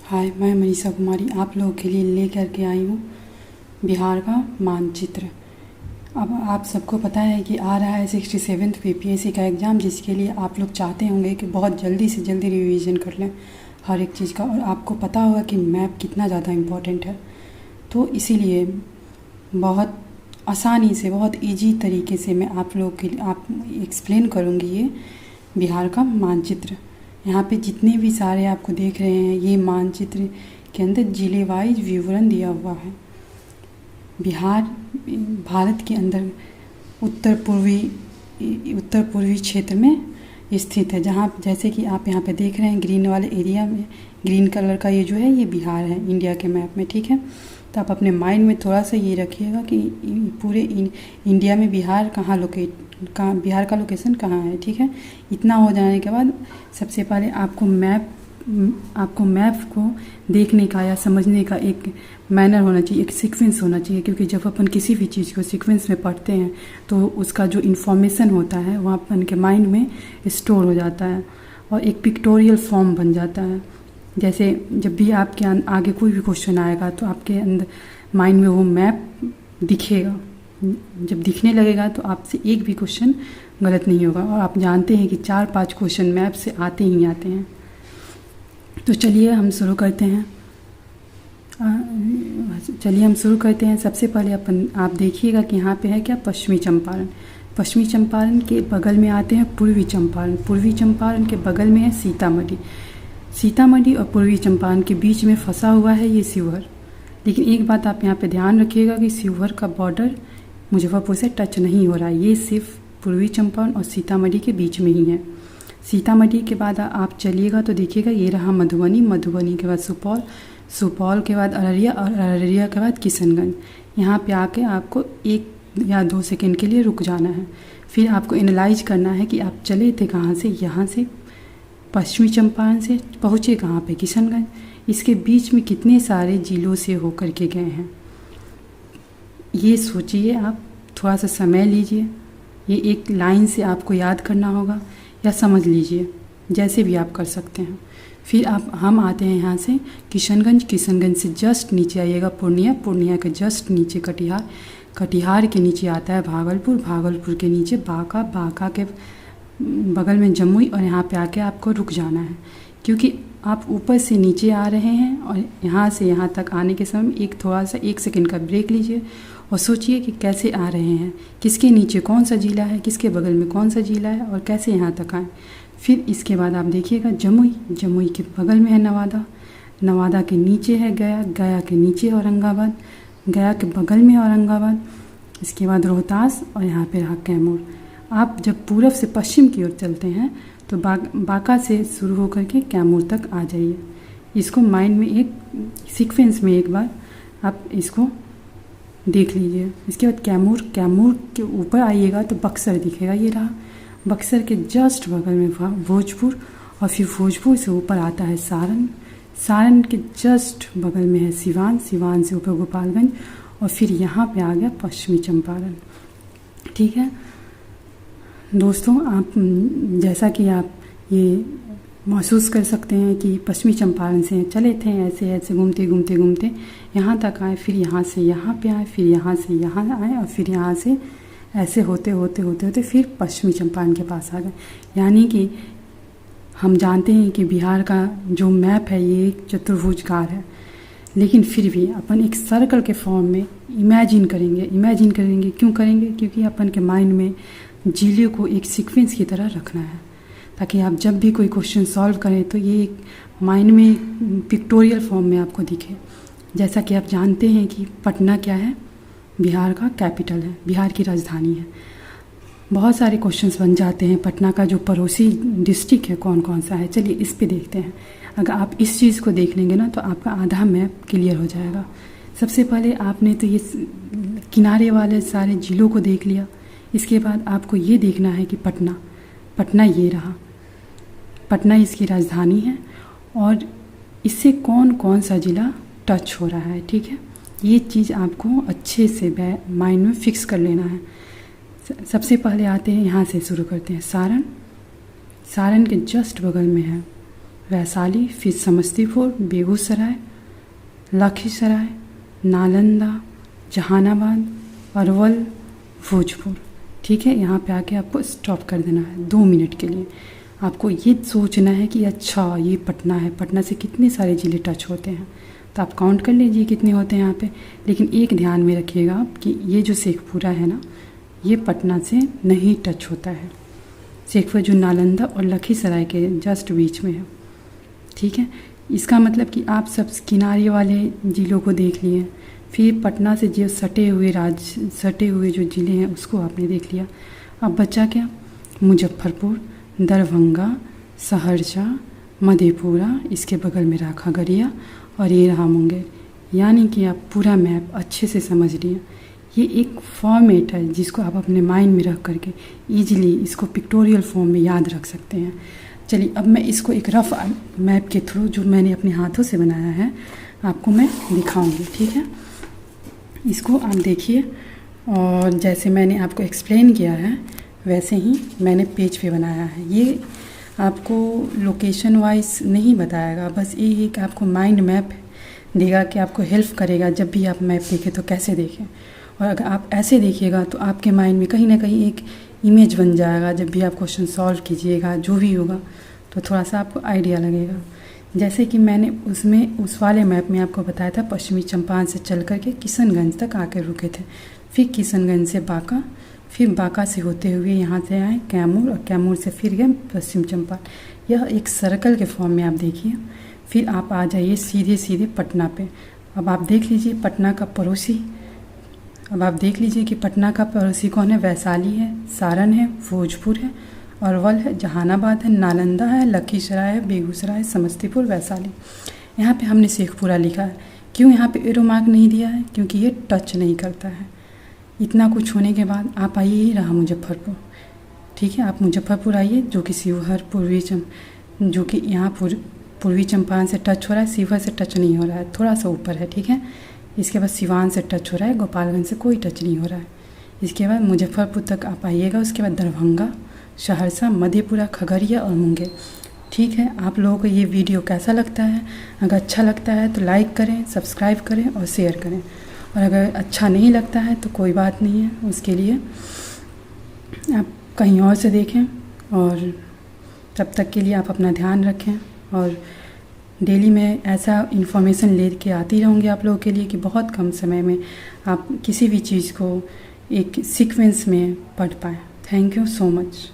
हाय, मैं मनीषा कुमारी आप लोगों के लिए लेकर के आई हूँ बिहार का मानचित्र। अब आप सबको पता है कि आ रहा है 67th पीपीएससी का एग्ज़ाम, जिसके लिए आप लोग चाहते होंगे कि बहुत जल्दी से जल्दी रिवीजन कर लें हर एक चीज़ का। और आपको पता होगा कि मैप कितना ज़्यादा इम्पोर्टेंट है, तो इसीलिए बहुत आसानी से, बहुत इजी तरीके से मैं आप लोगों के लिए एक्सप्लेन करूँगी ये बिहार का मानचित्र। यहाँ पे जितने भी सारे आपको देख रहे हैं, ये मानचित्र के अंदर जिले वाइज विवरण दिया हुआ है। बिहार भारत के अंदर उत्तर पूर्वी क्षेत्र में स्थित है, जहाँ जैसे कि आप यहाँ पे देख रहे हैं ग्रीन वाले एरिया में, ग्रीन कलर का ये जो है ये बिहार है इंडिया के मैप में, ठीक है। तो आप अपने माइंड में थोड़ा सा ये रखिएगा कि पूरे इंडिया में बिहार बिहार का लोकेशन कहाँ है, ठीक है। इतना हो जाने के बाद सबसे पहले आपको मैप को देखने का या समझने का एक मैनर होना चाहिए, एक सीक्वेंस होना चाहिए, क्योंकि जब अपन किसी भी चीज़ को सीक्वेंस में पढ़ते हैं तो उसका जो इन्फॉर्मेशन होता है वो अपन के माइंड में स्टोर हो जाता है और एक पिक्टोरियल फॉर्म बन जाता है। जैसे जब भी आपके आगे कोई भी क्वेश्चन आएगा तो आपके अंदर माइंड में वो मैप दिखेगा। जब दिखने लगेगा तो आपसे एक भी क्वेश्चन गलत नहीं होगा, और आप जानते हैं कि 4-5 क्वेश्चन मैप से आते ही आते हैं। तो चलिए हम शुरू करते हैं। सबसे पहले आप देखिएगा कि यहाँ पे है क्या, पश्चिमी चंपारण। पश्चिमी चंपारण के बगल में आते हैं पूर्वी चंपारण के बगल में है सीतामढ़ी और पूर्वी चंपारण के बीच में फंसा हुआ है ये शिवहर। लेकिन एक बात आप यहाँ पे ध्यान रखिएगा कि शिवहर का बॉर्डर मुजफ्फरपुर से टच नहीं हो रहा है, ये सिर्फ पूर्वी चंपारण और सीतामढ़ी के बीच में ही है। सीतामढ़ी के बाद आप चलिएगा तो देखिएगा ये रहा मधुबनी के बाद सुपौल के बाद अररिया और अररिया के बाद किशनगंज। यहाँ पे आके आपको 1 या 2 सेकंड के लिए रुक जाना है। फिर आपको एनालाइज करना है कि आप चले थे कहाँ से, यहाँ से पश्चिमी चंपारण से पहुँचे कहाँ पे, किशनगंज। इसके बीच में कितने सारे जिलों से होकर के गए हैं, ये सोचिए। आप थोड़ा सा समय लीजिए, ये एक लाइन से आपको याद करना होगा या समझ लीजिए, जैसे भी आप कर सकते हैं। फिर हम आते हैं यहाँ से किशनगंज से जस्ट नीचे आइएगा पूर्णिया के जस्ट नीचे कटिहार के नीचे आता है भागलपुर के नीचे बांका के बगल में जमुई, और यहाँ पे आके आपको रुक जाना है, क्योंकि आप ऊपर से नीचे आ रहे हैं। और यहाँ से यहाँ तक आने के समय थोड़ा सा 1 सेकंड का ब्रेक लीजिए और सोचिए कि कैसे आ रहे हैं, किसके नीचे कौन सा जिला है, किसके बगल में कौन सा जिला है, और कैसे यहाँ तक आए। फिर इसके बाद आप देखिएगा जमुई के बगल में है नवादा के नीचे है गया के नीचे औरंगाबाद, गया के बगल में औरंगाबाद। इसके बाद रोहतास, और यहाँ पे रहा कैमूर। आप जब पूरब से पश्चिम की ओर चलते हैं तो बांका से शुरू होकर के कैमूर तक आ जाइए। इसको माइंड में एक सीक्वेंस में एक बार आप इसको देख लीजिए। इसके बाद कैमूर के ऊपर आइएगा तो बक्सर दिखेगा, ये रहा बक्सर के जस्ट बगल में भोजपुर, और फिर भोजपुर से ऊपर आता है सारण के जस्ट बगल में है सिवान से ऊपर गोपालगंज, और फिर यहाँ पे आ गया पश्चिमी चंपारण, ठीक है दोस्तों। आप जैसा कि आप ये महसूस कर सकते हैं कि पश्चिमी चंपारण से चले थे ऐसे घूमते यहाँ तक आए, फिर यहाँ से यहाँ पे आए, फिर यहाँ से यहाँ आए, और फिर यहाँ से ऐसे होते फिर पश्चिमी चंपारण के पास आ गए। यानी कि हम जानते हैं कि बिहार का जो मैप है ये एक चतुर्भुजकार है, लेकिन फिर भी अपन एक सर्कल के फॉर्म में इमेजिन करेंगे। क्यों करेंगे? क्योंकि अपन के माइंड में जिले को एक सीक्वेंस की तरह रखना है, ताकि आप जब भी कोई क्वेश्चन सॉल्व करें तो ये एक माइंड में पिक्टोरियल फॉर्म में आपको दिखे। जैसा कि आप जानते हैं कि पटना क्या है, बिहार का कैपिटल है, बिहार की राजधानी है। बहुत सारे क्वेश्चंस बन जाते हैं, पटना का जो पड़ोसी डिस्ट्रिक्ट है कौन कौन सा है, चलिए इस पे देखते हैं। अगर आप इस चीज़ को देख लेंगे ना तो आपका आधा मैप क्लियर हो जाएगा। सबसे पहले आपने तो ये किनारे वाले सारे जिलों को देख लिया। इसके बाद आपको ये देखना है कि पटना ये रहा, पटना इसकी राजधानी है, और इससे कौन कौन सा ज़िला टच हो रहा है, ठीक है। ये चीज़ आपको अच्छे से माइंड में फिक्स कर लेना है। सबसे पहले आते हैं, यहाँ से शुरू करते हैं सारण के जस्ट बगल में है वैशाली, फिर समस्तीपुर, बेगूसराय, लखीसराय, नालंदा, जहानाबाद, अरवल, भोजपुर। ठीक है, यहाँ पे आके आपको स्टॉप कर देना है 2 मिनट के लिए। आपको ये सोचना है कि अच्छा ये पटना है, पटना से कितने सारे ज़िले टच होते हैं, तो आप काउंट कर लीजिए कितने होते हैं यहाँ पे। लेकिन एक ध्यान में रखिएगा आप कि ये जो शेखपुरा है ना, ये पटना से नहीं टच होता है। शेखपुरा जो नालंदा और लखीसराय के जस्ट बीच में है। ठीक है, इसका मतलब कि आप सब किनारे वाले ज़िलों को देख लिए, फिर पटना से जो सटे हुए जो ज़िले हैं उसको आपने देख लिया। अब बचा क्या? मुजफ्फरपुर, दरभंगा, सहरसा, मधेपुरा, इसके बगल में रहा खगड़िया और ये रहा मुंगेर। यानी कि आप पूरा मैप अच्छे से समझ लिए। ये एक फॉर्मेट है जिसको आप अपने माइंड में रख करके ईजिली इसको पिक्टोरियल फॉर्म में याद रख सकते हैं। चलिए, अब मैं इसको एक रफ मैप के थ्रू जो मैंने अपने हाथों से बनाया है आपको मैं दिखाऊंगी। ठीक है, इसको आप देखिए और जैसे मैंने आपको एक्सप्लेन किया है वैसे ही मैंने पेज पे बनाया है। ये आपको लोकेशन वाइज नहीं बताएगा, बस ये एक आपको माइंड मैप देगा कि आपको हेल्प करेगा जब भी आप मैप देखें तो कैसे देखें। और अगर आप ऐसे देखिएगा तो आपके माइंड में कहीं ना कहीं एक इमेज बन जाएगा। जब भी आप क्वेश्चन सॉल्व कीजिएगा जो भी होगा तो थोड़ा सा आपको आइडिया लगेगा। जैसे कि मैंने उसमें उस वाले मैप में आपको बताया था, पश्चिमी चंपारण से चल कर के किशनगंज तक आकर रुके थे, फिर किशनगंज से बांका, फिर बांका से होते हुए यहाँ से आए कैमूर और कैमूर से फिर गए पश्चिम चंपारण। यह एक सर्कल के फॉर्म में आप देखिए। फिर आप आ जाइए सीधे सीधे पटना पे। अब आप देख लीजिए पटना का पड़ोसी, अब आप देख लीजिए कि पटना का पड़ोसी कौन है? वैशाली है, सारण है, भोजपुर है, अरवल है, जहानाबाद है, नालंदा है, लखीसराय है, बेगूसराय, समस्तीपुर, वैशाली। यहाँ पे हमने शेखपुरा लिखा है। क्यों यहाँ पे एरो मार्क नहीं दिया है? क्योंकि ये टच नहीं करता है। इतना कुछ होने के बाद आप आइए, ही रहा मुजफ्फरपुर। ठीक है, आप मुजफ्फरपुर आइए जो कि शिवहर जो कि यहाँ पूर्वी चंपारण से टच हो रहा है, शिवहर से टच नहीं हो रहा है, थोड़ा सा ऊपर है। ठीक है, इसके बाद सिवान से टच हो रहा है, गोपालगंज से कोई टच नहीं हो रहा है। इसके बाद मुजफ्फरपुर तक आप आइएगा, उसके बाद दरभंगा, सहरसा, मधेपुरा, खगड़िया और मुंगेर। ठीक है, आप लोगों को ये वीडियो कैसा लगता है? अगर अच्छा लगता है तो लाइक करें, सब्सक्राइब करें और शेयर करें। और अगर अच्छा नहीं लगता है तो कोई बात नहीं है, उसके लिए आप कहीं और से देखें। और तब तक के लिए आप अपना ध्यान रखें। और डेली मैं ऐसा इन्फॉर्मेशन ले के आती रहूँगी आप लोगों के लिए कि बहुत कम समय में आप किसी भी चीज़ को एक सीक्वेंस में पढ़ पाएँ। Thank you so much.